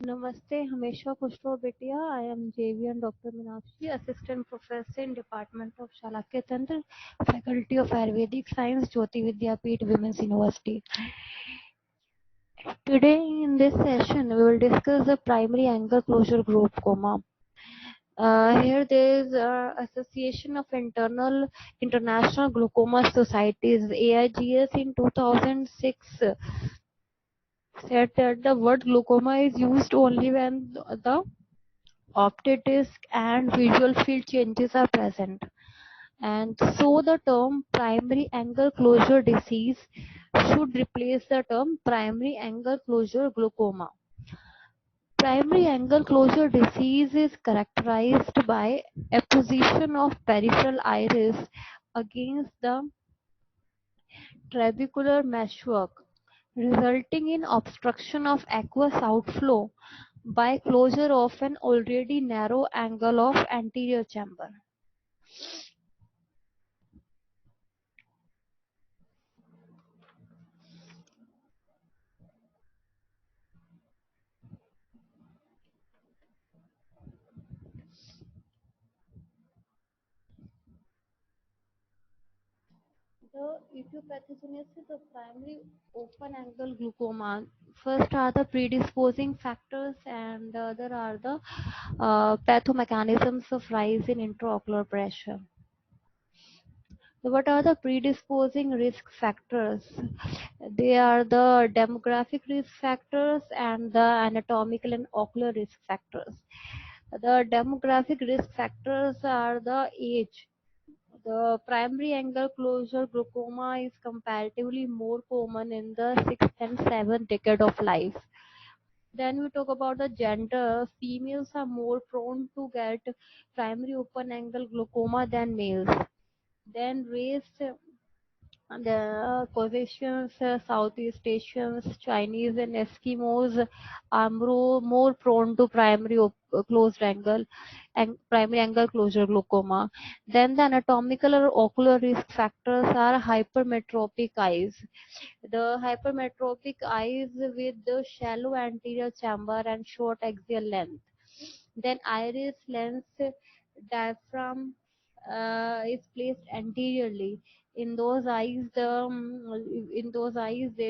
Namaste, हमेशा खुश रहो बेटिया. I am JVN Dr. Meenakshi, Assistant Professor in Department of Shalakya Tantra, Faculty of Ayurvedic Science, Jyoti Vidyapeeth Women's University. Today in this session, we will discuss the primary angle closure glaucoma. Here there is Association of International Glaucoma Societies, AIGS, in 2006 said that the word glaucoma is used only when the optic disc and visual field changes are present. And so the term primary angle closure disease should replace the term primary angle closure glaucoma. Primary angle closure disease is characterized by apposition of peripheral iris against the trabecular meshwork, resulting in obstruction of aqueous outflow by closure of an already narrow angle of anterior chamber. The etiopathogenesis of primary open angle glaucoma. First are the predisposing factors, and the other are the pathomechanisms of rise in intraocular pressure. So what are the predisposing risk factors? They are the demographic risk factors and the anatomical and ocular risk factors. The demographic risk factors are the age. The primary angle closure glaucoma is comparatively more common in the 6th and 7th decade of life. Then we talk about the gender. Females are more prone to get primary open angle glaucoma than males. Then race, the Caucasians, Southeast Asians, Chinese, and Eskimos are more prone to closed angle and primary angle closure glaucoma. Then the anatomical or ocular risk factors are hypermetropic eyes. The hypermetropic eyes with the shallow anterior chamber and short axial length. Then iris lens diaphragm is placed anteriorly. In those eyes there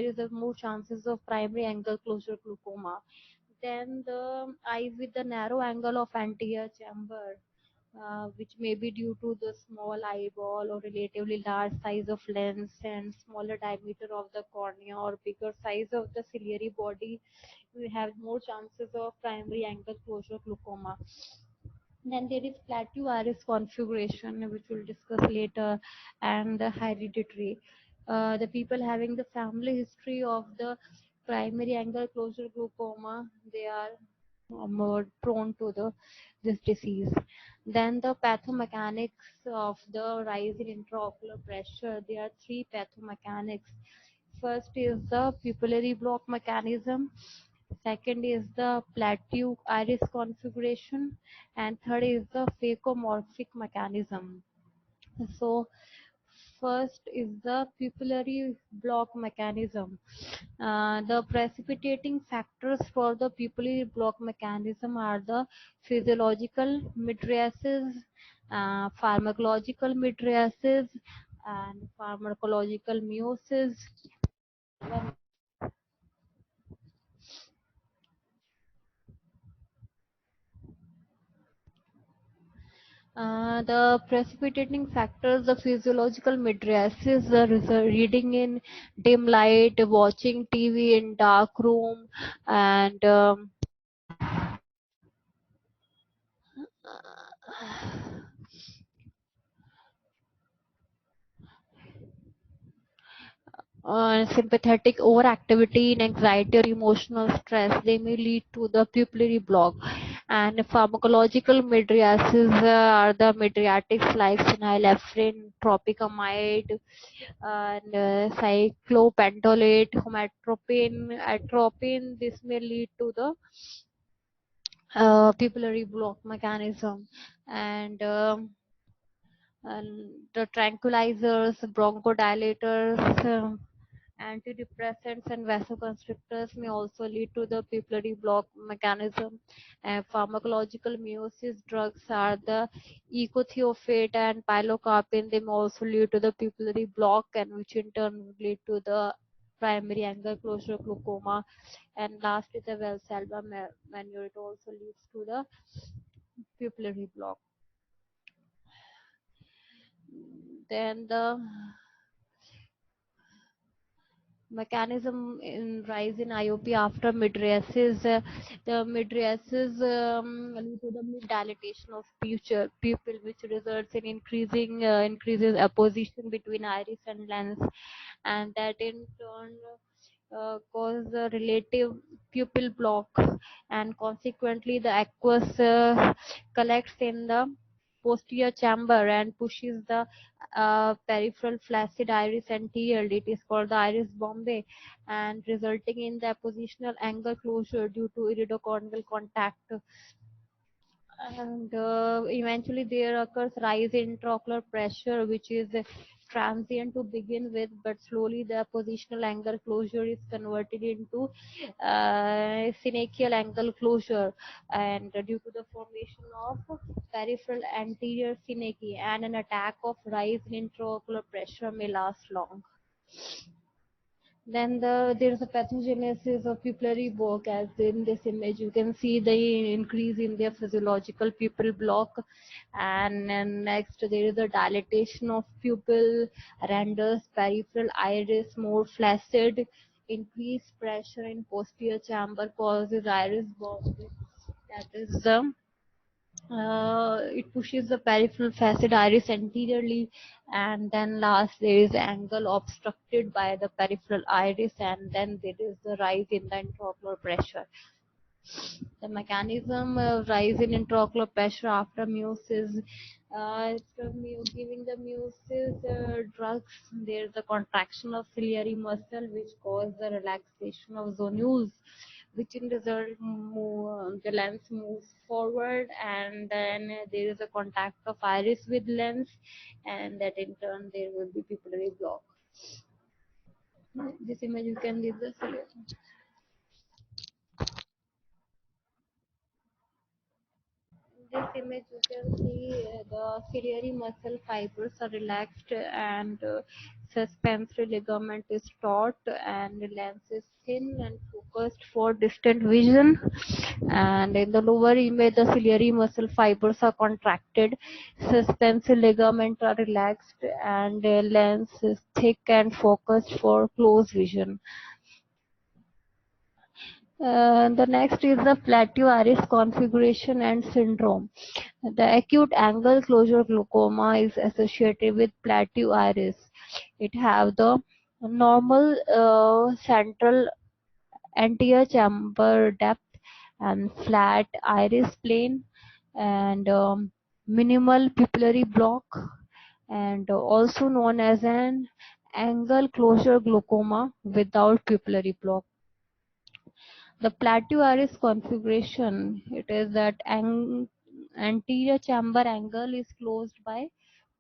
is a more chances of primary angle closure glaucoma. Then the eyes with the narrow angle of anterior chamber, which may be due to the small eyeball or relatively large size of lens and smaller diameter of the cornea or bigger size of the ciliary body, we have more chances of primary angle closure glaucoma. Then there is plateau iris configuration, which we'll discuss later, and the hereditary. The people having the family history of the primary angle closure glaucoma, they are more prone to this disease. Then the pathomechanics of the rise in intraocular pressure. There are three pathomechanics. First is the pupillary block mechanism. Second is the plateau iris configuration, and third is the phacomorphic mechanism. So first is the pupillary block mechanism. The precipitating factors for the pupillary block mechanism are the physiological mydriasis, pharmacological mydriasis, and pharmacological meiosis. The precipitating factors, the physiological mydriasis, the reading in dim light, watching TV in dark room, and sympathetic overactivity and anxiety or emotional stress, they may lead to the pupillary block. And pharmacological mydriasis are the mydriatics like phenylephrine, tropicamide, and cyclopentolate, homatropine, atropine. This may lead to the pupillary block mechanism. And the tranquilizers, bronchodilators, Antidepressants and vasoconstrictors may also lead to the pupillary block mechanism. Pharmacological meiosis drugs are the ecothiopate and pilocarpine. They may also lead to the pupillary block, and which in turn would lead to the primary angle closure glaucoma. And last is the Valsalva manure. It also leads to the pupillary block. Then the mechanism in rise in IOP after mydriasis. The mydriasis lead to the mid-dilatation of pupil, which results in increases opposition between iris and lens, and that in turn cause a relative pupil block, and consequently the aqueous collects in the posterior chamber and pushes the peripheral flaccid iris anteriorly. It is called the iris bombay, and resulting in the positional angle closure due to iridocorneal contact. And eventually there occurs rise in intraocular pressure, which is transient to begin with, but slowly the positional angle closure is converted into synechial angle closure, and due to the formation of peripheral anterior synechy, and an attack of rise in intraocular pressure may last long. Then there is a pathogenesis of pupillary block, as in this image you can see the increase in their physiological pupil block, and then next there is a dilatation of pupil, renders peripheral iris more flaccid, increased pressure in posterior chamber causes iris bulge, that is the it pushes the peripheral facet iris anteriorly, and then last there is angle obstructed by the peripheral iris, and then there is the rise in the intraocular pressure. The mechanism of rise in intraocular pressure after meiosis. Giving the meiosis drugs, there is a contraction of ciliary muscle which cause the relaxation of zonules, which in result the lens moves forward, and then there is a contact of iris with lens, and that in turn there will be pupillary block. This image you can leave the ciliary. This image you can see the ciliary muscle fibers are relaxed, and suspensory ligament is taut, and the lens is thin and focused for distant vision. And in the lower image the ciliary muscle fibers are contracted, suspensory ligament are relaxed, and the lens is thick and focused for close vision. The next is the plateau iris configuration and syndrome. The acute angle closure glaucoma is associated with plateau iris. It have the normal central anterior chamber depth and flat iris plane, and minimal pupillary block, and also known as an angle closure glaucoma without pupillary block. The plateau iris configuration, it is that anterior chamber angle is closed by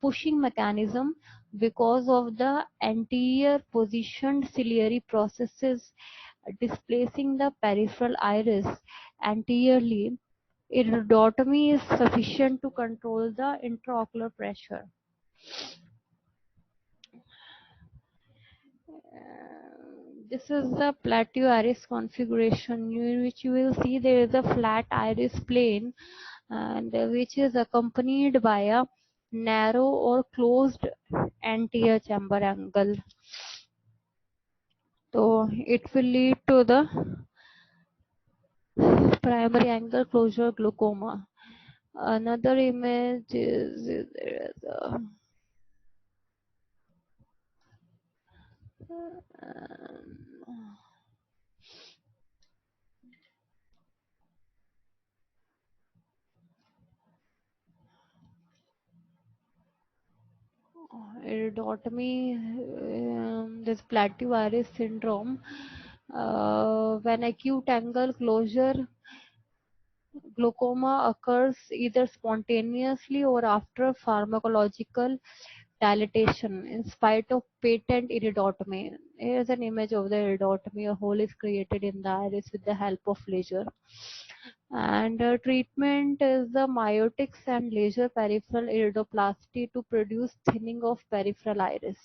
pushing mechanism because of the anterior positioned ciliary processes displacing the peripheral iris anteriorly. Iridotomy is sufficient to control the intraocular pressure. This is the plateau iris configuration, in which you will see there is a flat iris plane, and which is accompanied by a narrow or closed anterior chamber angle. So it will lead to the primary angle closure glaucoma. Another image is there is a iridotomy, this plateau iris syndrome. When acute angle closure glaucoma occurs either spontaneously or after pharmacological dilatation in spite of patent iridotomy. Here's an image of the iridotomy. A hole is created in the iris with the help of laser. And treatment is the myotics and laser peripheral iridoplasty to produce thinning of peripheral iris.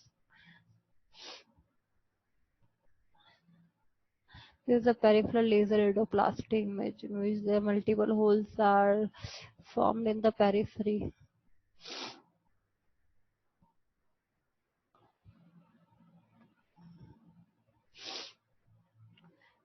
This is a peripheral laser iridoplasty image in which the multiple holes are formed in the periphery.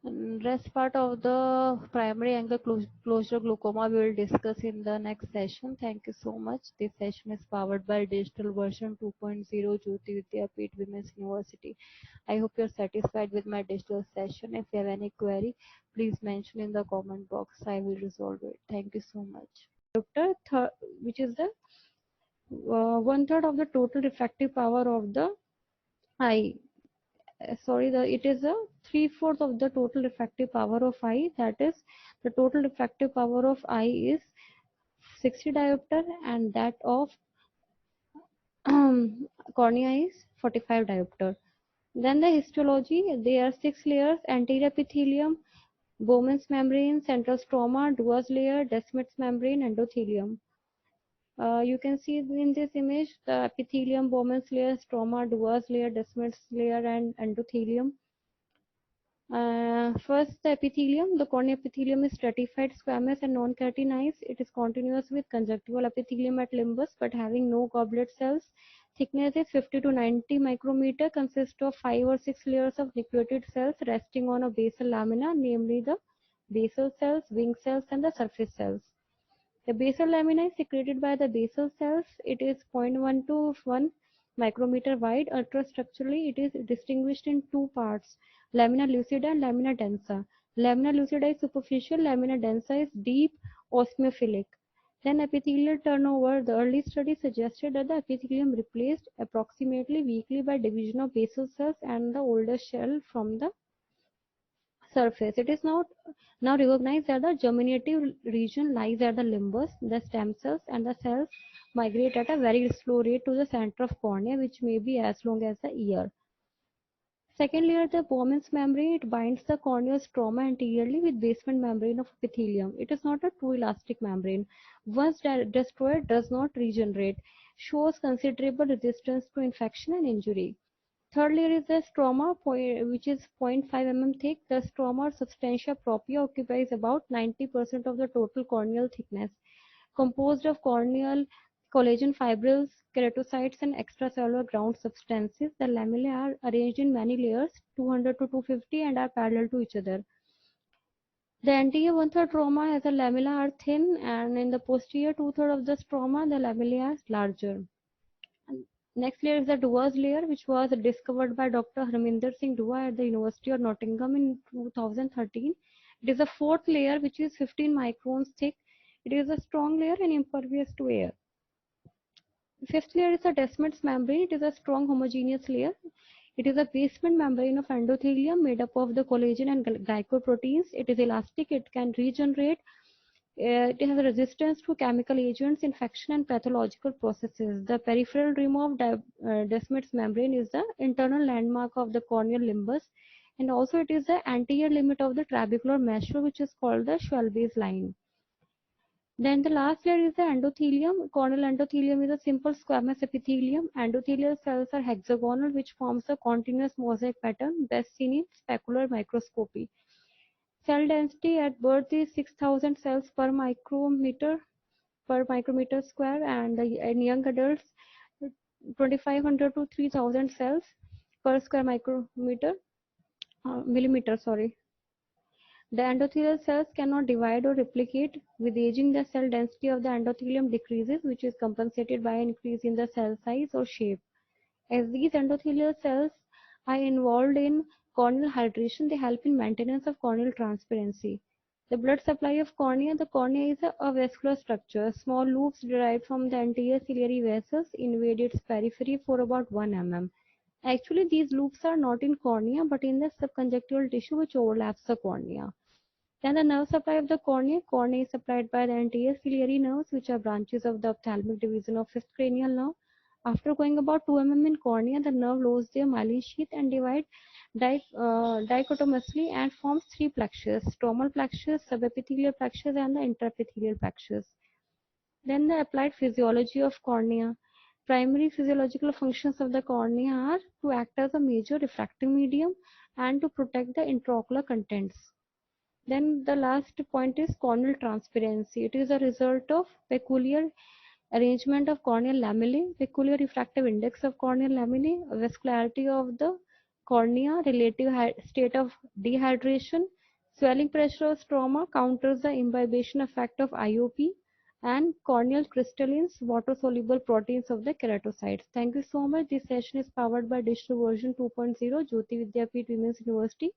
And rest part of the primary angle closure glaucoma we will discuss in the next session. Thank you so much. This session is powered by digital version 2.0 Jyoti Vidyapeeth Women's University. I hope you're satisfied with my digital session. If you have any query, please mention in the comment box. I will resolve it. Thank you so much. Doctor, which is the one third of the total refractive power of the eye. It is a three-fourth of the total refractive power of eye. That is, the total refractive power of eye is 60 diopter, and that of cornea is 45 diopter. Then the histology, there are 6 layers: anterior epithelium, Bowman's membrane, central stroma, Dua's layer, Descemet's membrane, endothelium. You can see in this image the epithelium, Bowman's layer, stroma, Dua's layer, Descemet's layer, and endothelium. First, the epithelium. The cornea epithelium is stratified, squamous, and non-keratinized. It is continuous with conjunctival epithelium at limbus, but having no goblet cells. Thickness is 50 to 90 micrometer. Consists of 5 or 6 layers of nucleated cells resting on a basal lamina, namely the basal cells, wing cells, and the surface cells. The basal lamina is secreted by the basal cells. It is 0.1 to 1 micrometer wide. Ultrastructurally, it is distinguished in two parts: lamina lucida and lamina densa. Lamina lucida is superficial, lamina densa is deep osmophilic. Then epithelial turnover. The early study suggested that the epithelium replaced approximately weekly by division of basal cells and the older shell from the surface. It is now recognized that the germinative region lies at the limbus. The stem cells and the cells migrate at a very slow rate to the center of cornea, which may be as long as the ear. Second layer, the Bowman's membrane. It binds the corneal stroma anteriorly with basement membrane of epithelium. It is not a true elastic membrane. Once destroyed, does not regenerate. Shows considerable resistance to infection and injury. Third layer is the stroma, which is 0.5 mm thick. The stroma or substantia propria occupies about 90% of the total corneal thickness, composed of corneal collagen fibrils, keratocytes, and extracellular ground substances. The lamellae are arranged in many layers, 200 to 250, and are parallel to each other. The anterior one-third stroma has a lamella are thin, and in the posterior two-third of the stroma, the lamellae are larger. Next layer is the Dua's layer, which was discovered by Dr. Harminder Singh Dua at the University of Nottingham in 2013. It is a fourth layer which is 15 microns thick. It is a strong layer and impervious to air. Fifth layer is the Descemet's membrane. It is a strong homogeneous layer. It is a basement membrane of endothelium made up of the collagen and glycoproteins. It is elastic. It can regenerate. It has a resistance to chemical agents, infection, and pathological processes. The peripheral rim of Descemet's membrane is the internal landmark of the corneal limbus, and also it is the anterior limit of the trabecular measure, which is called the Schwalbe's line. Then the last layer is the endothelium. Corneal endothelium is a simple squamous epithelium. Endothelial cells are hexagonal, which forms a continuous mosaic pattern, best seen in specular microscopy. Cell density at birth is 6,000 cells per micrometer square, and in young adults 2,500 to 3,000 cells per square millimeter. The endothelial cells cannot divide or replicate. With aging, the cell density of the endothelium decreases, which is compensated by an increase in the cell size or shape. As these endothelial cells are involved in corneal hydration, they help in maintenance of corneal transparency. The blood supply of cornea. The cornea is a avascular structure. Small loops derived from the anterior ciliary vessels invade its periphery for about 1 mm. Actually, these loops are not in cornea but in the subconjunctival tissue which overlaps the cornea. Then the nerve supply of the cornea. Cornea is supplied by the anterior ciliary nerves, which are branches of the ophthalmic division of fifth cranial nerve. After going about 2 mm in cornea, the nerve loses their myelin sheath and dichotomously and forms three plexus: stromal plexus, subepithelial plexus, and the interepithelial plexus. Then the applied physiology of cornea. Primary physiological functions of the cornea are to act as a major refractive medium and to protect the intraocular contents. Then the last point is corneal transparency. It is a result of peculiar arrangement of corneal lamellae, peculiar refractive index of corneal lamellae, vascularity of the cornea, relative state of dehydration, swelling pressure of stroma counters the imbibition effect of IOP, and corneal crystallines, water-soluble proteins of the keratocytes. Thank you so much. This session is powered by Digital Version 2.0, Jyoti Vidyapeeth Women's University.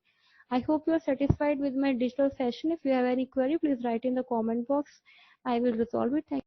I hope you are satisfied with my digital session. If you have any query, please write in the comment box. I will resolve it. Thank